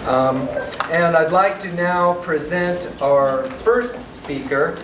And I'd like to now present our first speaker,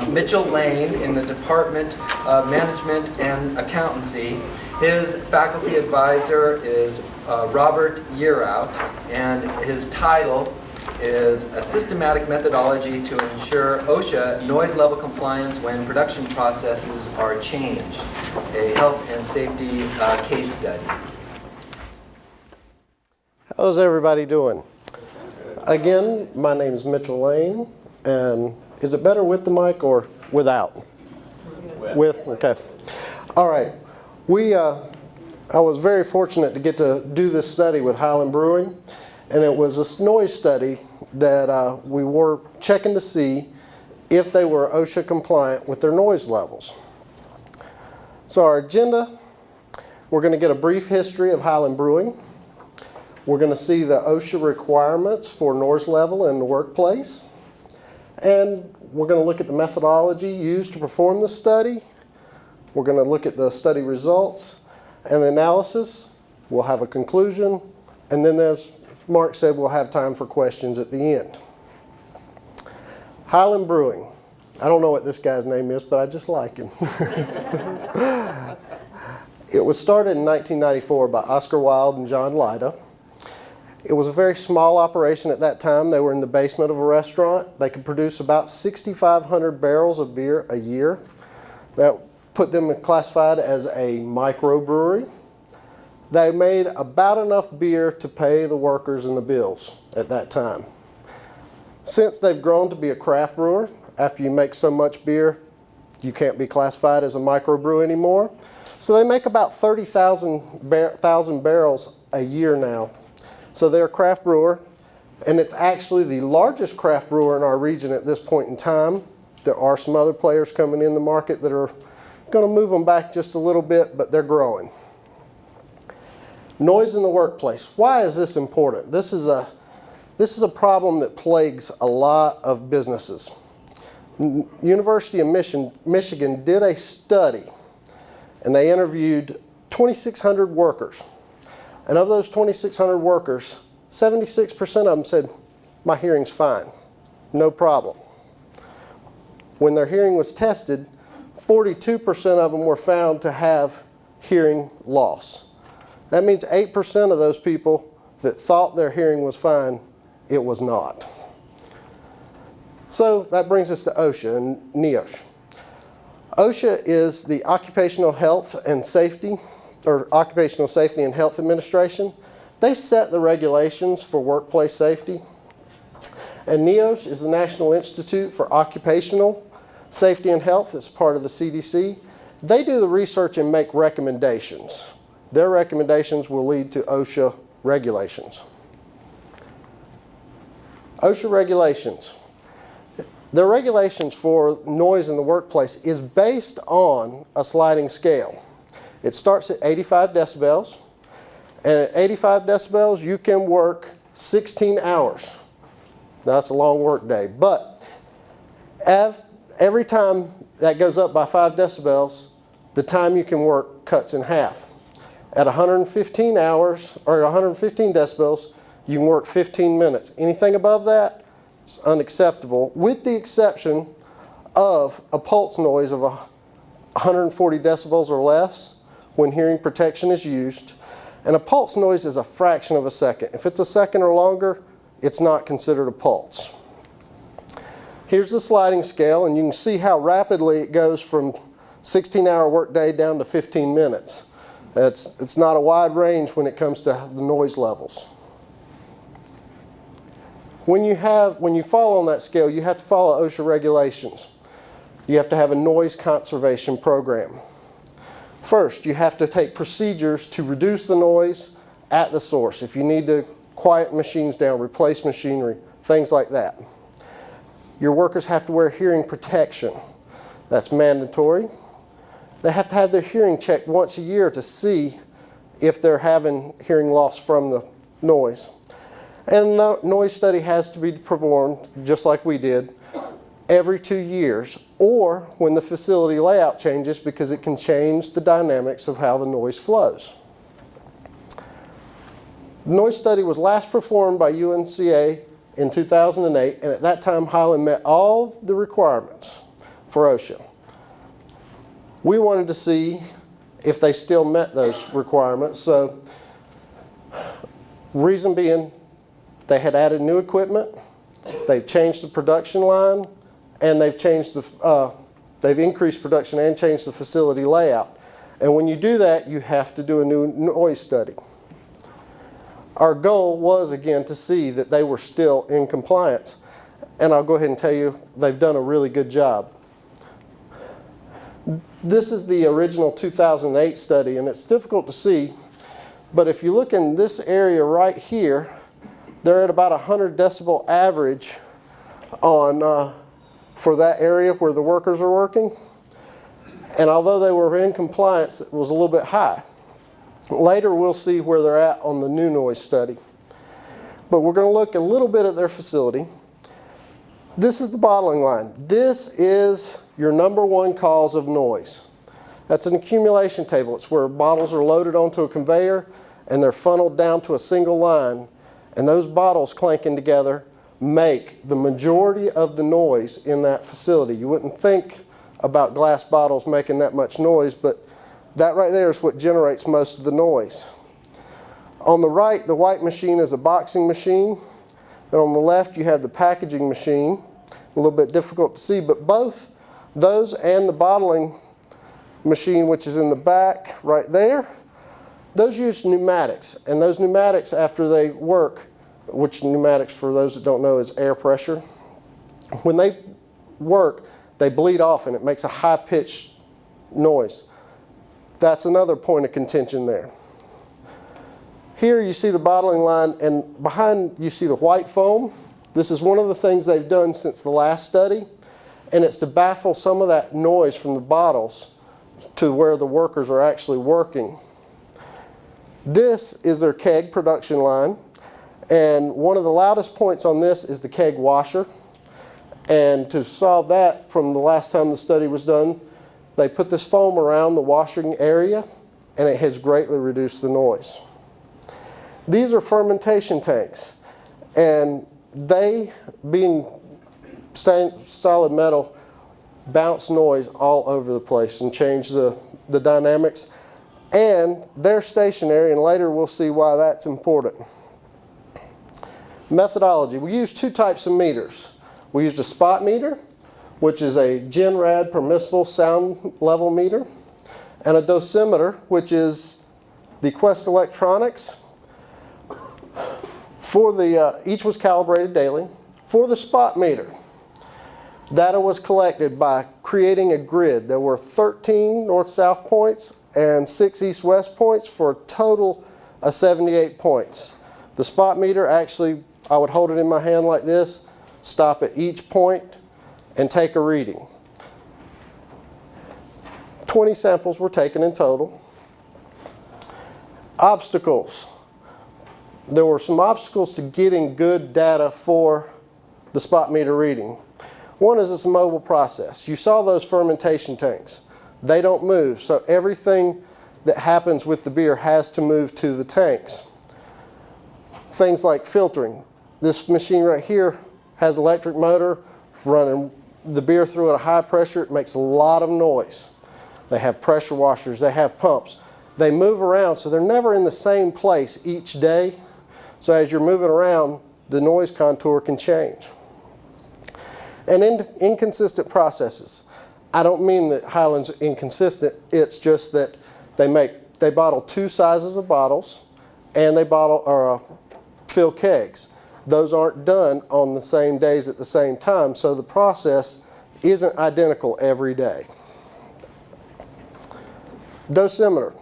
Mitchell Lane, in the Department of Management and Accountancy. His faculty advisor is Robert Yearout, and his title is A Systematic Methodology to Ensure OSHA Noise Level Compliance When Production Processes Are Changed, a health and safety case study. How's everybody doing? Again, my name is Mitchell Lane, and is it better with the mic or without? With, okay. All right. I was very fortunate to get to do this study with Highland Brewing, and it was a noise study that we were checking to see if they were OSHA compliant with their noise levels. So our agenda, we're going to get a brief history of Highland Brewing. We're going to see the OSHA requirements for noise level in the workplace. And we're going to look at the methodology used to perform the study. We're going to look at the study results and the analysis. We'll have a conclusion. And then, as Mark said, we'll have time for questions at the end. Highland Brewing. I don't know what this guy's name is, but I just like him. It was started in 1994 by Oscar Wilde and John Lida. It was a very small operation at that time. They were in the basement of a restaurant. They could produce about 6,500 barrels of beer a year. That put them classified as a microbrewery. They made about enough beer to pay the workers and the bills at that time. Since they've grown to be a craft brewer, after you make so much beer, you can't be classified as a microbrew anymore. So they make about 30,000 barrels a year now. So they're a craft brewer, and it's actually the largest craft brewer in our region at this point in time. There are some other players coming in the market that are going to move them back just a little bit, but they're growing. Noise in the workplace. Why is this important? This is a problem that plagues a lot of businesses. University of Michigan did a study, and they interviewed 2,600 workers. And of those 2,600 workers, 76% of them said, my hearing's fine, no problem. When their hearing was tested, 42% of them were found to have hearing loss. That means 8% of those people that thought their hearing was fine, it was not. So that brings us to OSHA and NEOSH. OSHA is the Occupational Health and Safety, or Occupational Safety and Health Administration. They set the regulations for workplace safety. And NEOSH is the National Institute for Occupational Safety and Health. It's part of the CDC. They do the research and make recommendations. Their recommendations will lead to OSHA regulations. OSHA regulations. The regulations for noise in the workplace is based on a sliding scale. It starts at 85 decibels, and at 85 decibels you can work 16 hours. That's a long work day, but every time that goes up by 5 decibels, the time you can work cuts in half. At 115 hours, or 115 decibels, you can work 15 minutes. Anything above that is unacceptable, with the exception of a pulse noise of 140 decibels or less when hearing protection is used. And a pulse noise is a fraction of a second. If it's a second or longer, it's not considered a pulse. Here's the sliding scale, and you can see how rapidly it goes from 16-hour workday down to 15 minutes. It's not a wide range when it comes to the noise levels. When you fall on that scale, you have to follow OSHA regulations. You have to have a noise conservation program. First, you have to take procedures to reduce the noise at the source. If you need to quiet machines down, replace machinery, things like that. Your workers have to wear hearing protection. That's mandatory. They have to have their hearing checked once a year to see if they're having hearing loss from the noise. And a noise study has to be performed, just like we did, every 2 years, or when the facility layout changes, because it can change the dynamics of how the noise flows. The noise study was last performed by UNCA in 2008, and at that time Highland met all the requirements for OSHA. We wanted to see if they still met those requirements. So, reason being, they had added new equipment, they've changed the production line, and they've increased production and changed the facility layout. And when you do that, you have to do a new noise study. Our goal was, again, to see that they were still in compliance. And I'll go ahead and tell you, they've done a really good job. This is the original 2008 study, and it's difficult to see, but if you look in this area right here, they're at about 100 decibel average on, for that area where the workers are working. And although they were in compliance, it was a little bit high. Later we'll see where they're at on the new noise study. But we're going to look a little bit at their facility. This is the bottling line. This is your #1 cause of noise. That's an accumulation table. It's where bottles are loaded onto a conveyor and they're funneled down to a single line. And those bottles clanking together make the majority of the noise in that facility. You wouldn't think about glass bottles making that much noise, but that right there is what generates most of the noise. On the right, the white machine is a boxing machine. And on the left, you have the packaging machine. A little bit difficult to see, but both those and the bottling machine, which is in the back right there, those use pneumatics. And those pneumatics, after they work, which pneumatics, for those that don't know, is air pressure. When they work, they bleed off and it makes a high-pitched noise. That's another point of contention there. Here you see the bottling line, and behind you see the white foam. This is one of the things they've done since the last study, and it's to baffle some of that noise from the bottles to where the workers are actually working. This is their keg production line, and one of the loudest points on this is the keg washer. And to solve that, from the last time the study was done, they put this foam around the washing area, and it has greatly reduced the noise. These are fermentation tanks, and they, being solid metal, bounce noise all over the place and change the dynamics. And they're stationary, and later we'll see why that's important. Methodology. We use two types of meters. We used a spot meter, which is a GenRad permissible sound level meter, and a dosimeter, which is the Quest Electronics. Each was calibrated daily. For the spot meter, data was collected by creating a grid. There were 13 north-south points and 6 east-west points for a total of 78 points. The spot meter, actually, I would hold it in my hand like this, stop at each point, and take a reading. 20 samples were taken in total. Obstacles. There were some obstacles to getting good data for the spot meter reading. One is it's a mobile process. You saw those fermentation tanks. They don't move, so everything that happens with the beer has to move to the tanks. Things like filtering. This machine right here has electric motor running the beer through at a high pressure. It makes a lot of noise. They have pressure washers, they have pumps. They move around, so they're never in the same place each day. So as you're moving around, the noise contour can change. And inconsistent processes. I don't mean that Highland's inconsistent, it's just that they bottle 2 sizes of bottles, and they fill kegs. Those aren't done on the same days at the same time, so the process isn't identical every day. Dosimeter.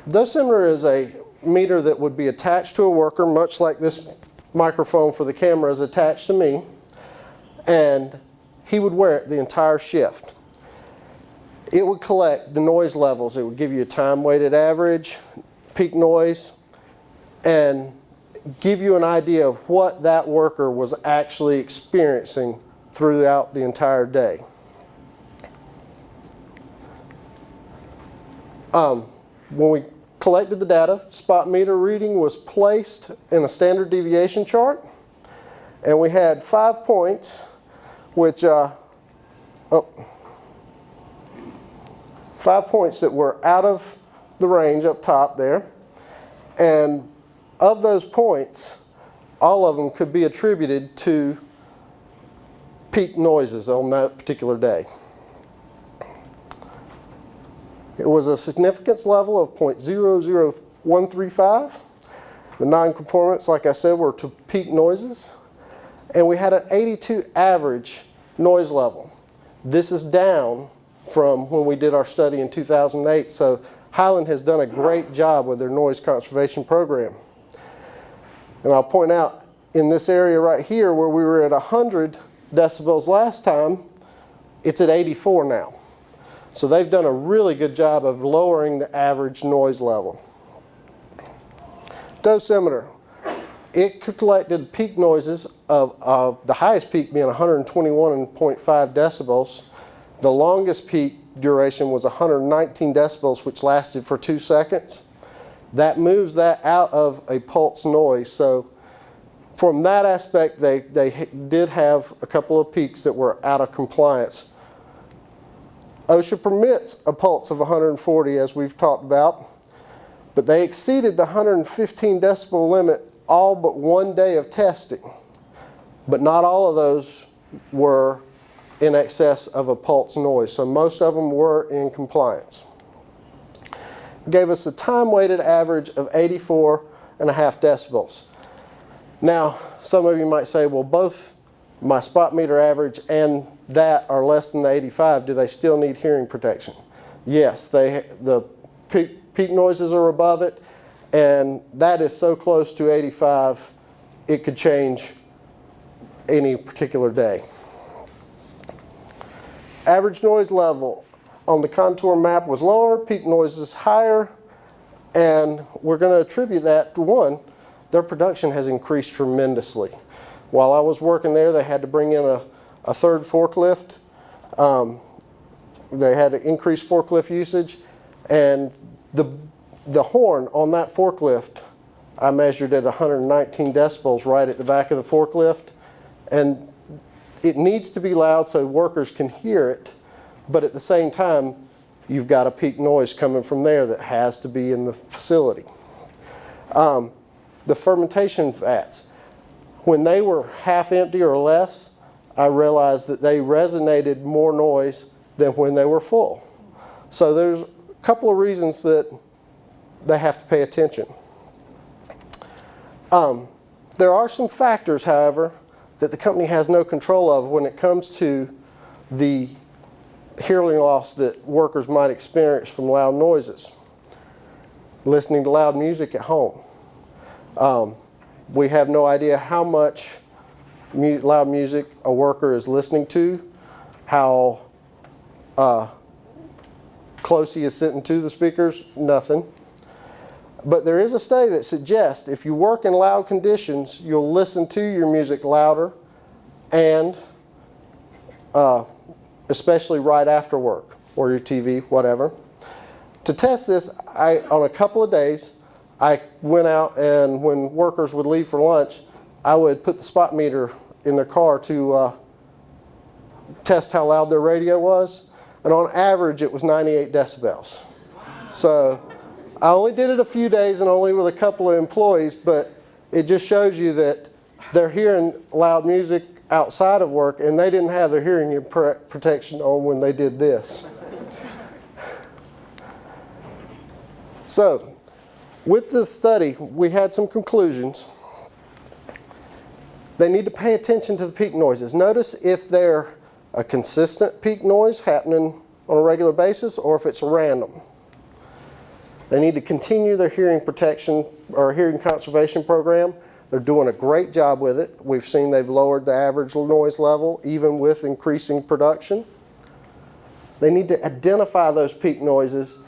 Dosimeter is a meter that would be attached to a worker, much like this microphone for the camera is attached to me, and he would wear it the entire shift. It would collect the noise levels. It would give you a time-weighted average, peak noise, and give you an idea of what that worker was actually experiencing throughout the entire day. When we collected the data. Spot meter reading was placed in a standard deviation chart. And we had 5 points, which, 5 points that were out of the range up top there. And of those points, all of them could be attributed to peak noises on that particular day. It was a significance level of 0.00135. The non-conformance, like I said, were to peak noises. And we had an 82 average noise level. This is down from when we did our study in 2008. So Highland has done a great job with their noise conservation program. And I'll point out in this area right here where we were at 100 decibels last time, it's at 84 now. So they've done a really good job of lowering the average noise level. Dosimeter. It collected peak noises of the highest peak being 121.5 decibels. The longest peak duration was 119 decibels, which lasted for 2 seconds. That moves that out of a pulse noise. So from that aspect, they did have a couple of peaks that were out of compliance. OSHA permits a pulse of 140, as we've talked about, but they exceeded the 115 decibel limit all but 1 day of testing. But not all of those were in excess of a pulse noise, so most of them were in compliance. It gave us a time-weighted average of 84.5 decibels. Now, some of you might say, well, both my spot meter average and that are less than the 85. Do they still need hearing protection? Yes, the peak noises are above it, and that is so close to 85, it could change any particular day. Average noise level on the contour map was lower, peak noises higher, and we're going to attribute that to one, their production has increased tremendously. While I was working there, they had to bring in a third forklift. They had to increase forklift usage, and the horn on that forklift, I measured at 119 decibels right at the back of the forklift, and it needs to be loud so workers can hear it, but at the same time, you've got a peak noise coming from there that has to be in the facility. The fermentation vats, when they were half empty or less, I realized that they resonated more noise than when they were full. So there's a couple of reasons that they have to pay attention. There are some factors, however, that the company has no control of when it comes to the hearing loss that workers might experience from loud noises. Listening to loud music at home. We have no idea how much loud music a worker is listening to, how close he is sitting to the speakers, nothing. But there is a study that suggests if you work in loud conditions, you'll listen to your music louder, and especially right after work or your TV, whatever. To test this, on a couple of days, I went out, and when workers would leave for lunch, I would put the spot meter in their car to test how loud their radio was. And on average, it was 98 decibels. So I only did it a few days and only with a couple of employees, but it just shows you that they're hearing loud music outside of work, and they didn't have their hearing protection on when they did this. So, with this study, we had some conclusions. They need to pay attention to the peak noises. Notice if they're a consistent peak noise happening on a regular basis or if it's random. They need to continue their hearing protection or hearing conservation program. They're doing a great job with it. We've seen they've lowered the average noise level even with increasing production. They need to identify those peak noises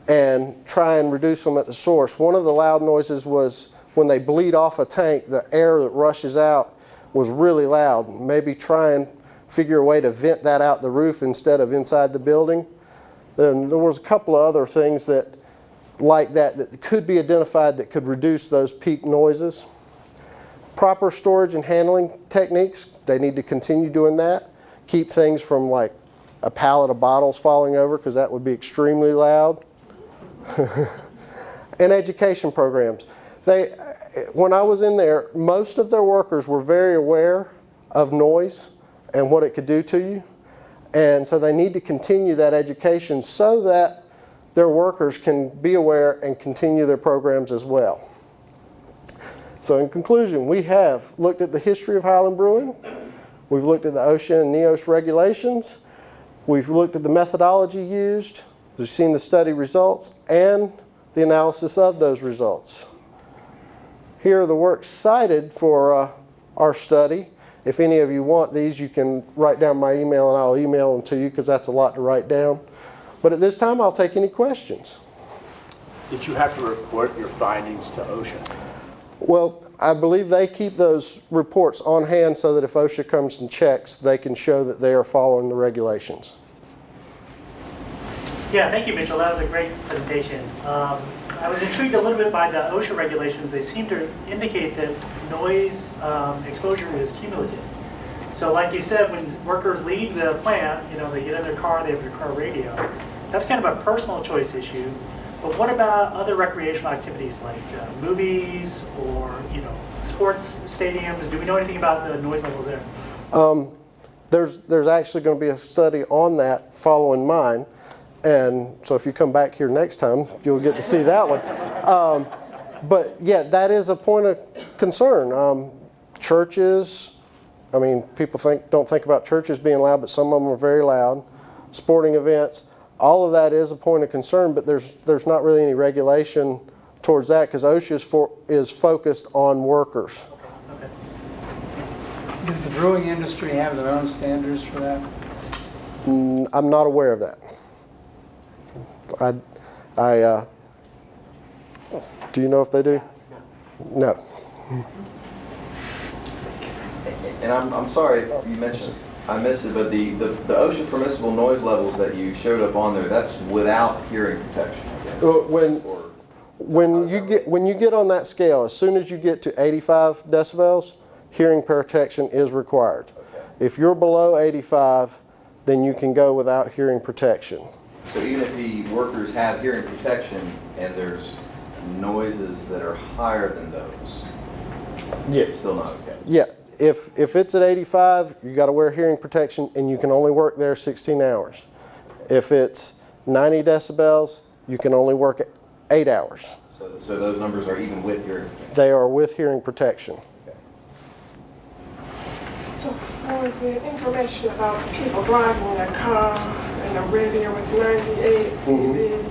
and try and reduce them at the source. One of the loud noises was when they bleed off a tank, the air that rushes out was really loud. Maybe try and figure a way to vent that out the roof instead of inside the building. Then there was a couple of other things that like that could be identified that could reduce those peak noises. Proper storage and handling techniques, they need to continue doing that. Keep things from like a pallet of bottles falling over, because that would be extremely loud. And education programs. When I was in there, most of their workers were very aware of noise and what it could do to you. And so they need to continue that education so that their workers can be aware and continue their programs as well. So in conclusion, we have looked at the history of Highland Brewing. We've looked at the OSHA and NEOS regulations. We've looked at the methodology used. We've seen the study results and the analysis of those results. Here are the works cited for our study. If any of you want these, you can write down my email and I'll email them to you, because that's a lot to write down. But at this time, I'll take any questions. Did you have to report your findings to OSHA? Well, I believe they keep those reports on hand so that if OSHA comes and checks, they can show that they are following the regulations. Yeah, thank you, Mitchell. That was a great presentation. I was intrigued a little bit by the OSHA regulations. They seem to indicate that noise exposure is cumulative. So like you said, when workers leave the plant, they get in their car, they have their car radio. That's kind of a personal choice issue. But what about other recreational activities like movies or sports stadiums? Do we know anything about the noise levels there? There's actually going to be a study on that following mine. And so if you come back here next time, you'll get to see that one. But yeah, that is a point of concern. Churches, I mean, people don't think about churches being loud, but some of them are very loud. Sporting events, all of that is a point of concern, but there's not really any regulation towards that, because OSHA is focused on workers. Okay. Does the brewing industry have their own standards for that? I'm not aware of that. Do you know if they do? No. And I'm sorry if you mentioned, I missed it, but the OSHA permissible noise levels that you showed up on there, that's without hearing protection, I guess. When you get on that scale, as soon as you get to 85 decibels, hearing protection is required. Okay. If you're below 85, then you can go without hearing protection. So even if the workers have hearing protection and there's noises that are higher than those, it's still not okay? Yeah, if it's at 85, you got to wear hearing protection and you can only work there 16 hours. If it's 90 decibels, you can only work 8 hours. So those numbers are even with hearing protection? They are with hearing protection. Okay. So for the information about people driving their car and the radio is 98 dB,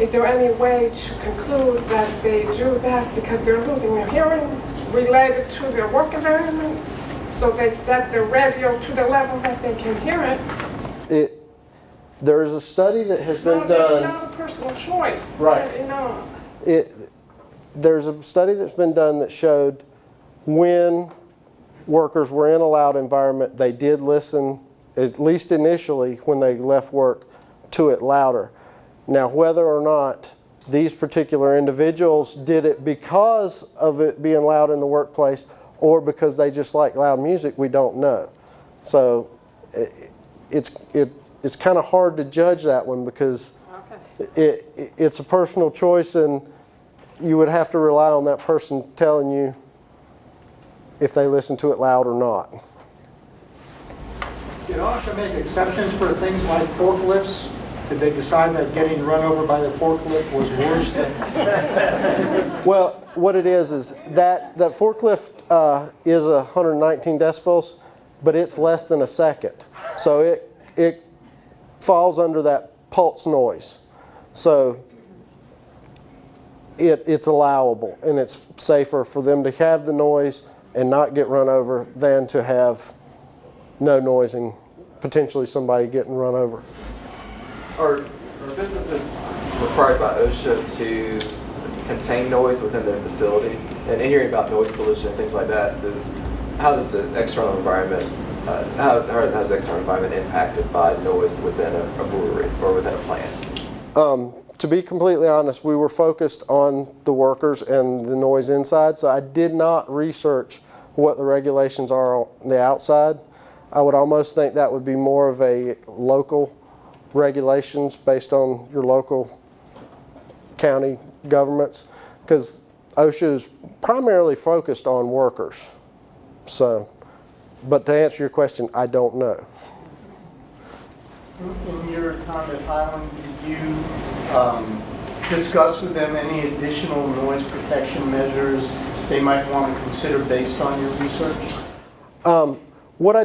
is there any way to conclude that they do that because they're losing their hearing related to their work environment? So they set the radio to the level that they can hear it? There is a study that has been It's done. not a personal choice. Right. There's a study that's been done that showed when workers were in a loud environment, they did listen, at least initially when they left work, to it louder. Now, whether or not these particular individuals did it because of it being loud in the workplace or because they just like loud music, we don't know. So it's kind of hard to judge that one, because it's a personal choice, and you would have to rely on that person telling you if they listen to it loud or not. Did OSHA make exceptions for things like forklifts? Did they decide that getting run over by the forklift was worse than? Well, what it is that forklift is 119 decibels, but it's less than a second. So it falls under that pulse noise. So it's allowable, and it's safer for them to have the noise and not get run over than to have no noise and potentially somebody getting run over. Are businesses required by OSHA to contain noise within their facility? And in hearing about noise pollution and things like that, how does the external environment, how is the external environment impacted by noise within a brewery or within a plant? to be completely honest, we were focused on the workers and the noise inside, so I did not research what the regulations are on the outside. I would almost think that would be more of a local regulations based on your local county governments, because OSHA is primarily focused on workers. So, but to answer your question, I don't know. In your time at Highland, did you discuss with them any additional noise protection measures they might want to consider based on your research? What I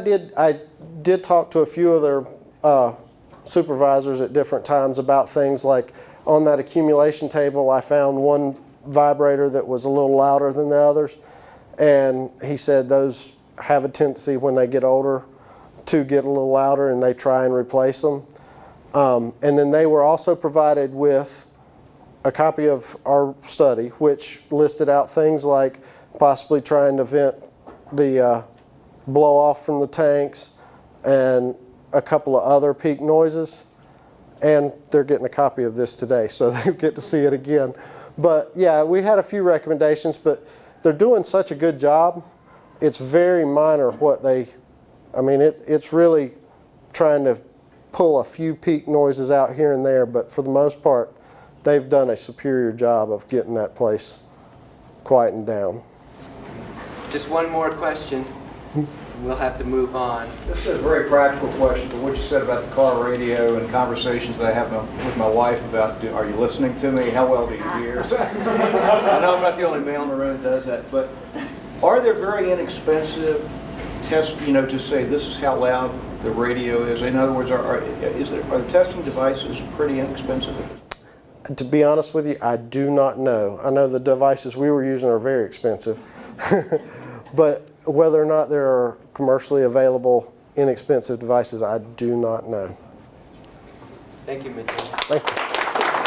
did talk to a few of their supervisors at different times about things like on that accumulation table, I found one vibrator that was a little louder than the others, and he said those have a tendency when they get older to get a little louder, and they try and replace them. And then they were also provided with a copy of our study, which listed out things like possibly trying to vent the blow off from the tanks and a couple of other peak noises. And they're getting a copy of this today, so they get to see it again. But yeah, we had a few recommendations, but they're doing such a good job. It's very minor what they, I mean, it's really trying to pull a few peak noises out here and there, but for the most part, they've done a superior job of getting that place quietened down. Just one more question. We'll have to move on. This is a very practical question, but what you said about the car radio and conversations that I have with my wife about, are you listening to me? How well do you hear? I know I'm not the only male in the room that does that, but are there very inexpensive tests, to say this is how loud the radio is? In other words, are the testing devices pretty inexpensive? To be honest with you, I do not know. I know the devices we were using are very expensive, but whether or not there are commercially available inexpensive devices, I do not know. Thank you, Mitchell. Thank you.